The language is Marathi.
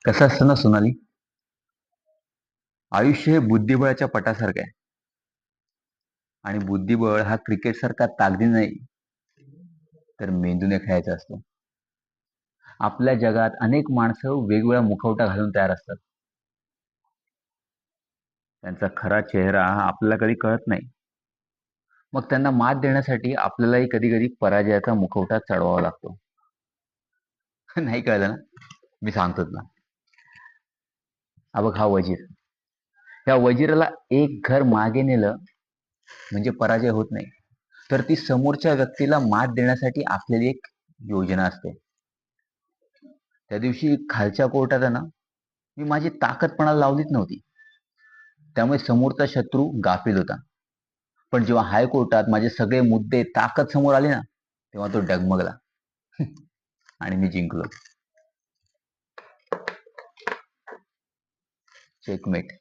कसं असतं ना सोनाली, आयुष्य हे बुद्धिबळाच्या पटासारखं आहे. आणि बुद्धिबळ हा क्रिकेट सारखा ताकदी नाही, तर मेंदूने खेळायचा असतो. आपल्या जगात अनेक माणसं वेगवेगळ्या मुखवटा घालून तयार असतात. त्यांचा खरा चेहरा हा आपल्याला कधी कळत नाही. मग त्यांना मात देण्यासाठी आपल्यालाही कधी कधी पराजयाचा मुखवटा चढवावा लागतो. नाही कळलं ना? मी सांगतोच ना. हा बघ, हा वजीर. या वजिराला एक घर मागे नेलं म्हणजे पराजय होत नाही, तर ती समोरच्या व्यक्तीला मात देण्यासाठी आखलेली एक योजना असते. त्या दिवशी खालच्या कोर्टात आहे ना, मी माझी ताकद पणाला लावलीच नव्हती. त्यामुळे समोरचा शत्रू गाफील होता. पण जेव्हा हायकोर्टात माझे सगळे मुद्दे ताकद समोर आले ना, तेव्हा तो डगमगला. आणि मी जिंकलो. चेकमेट.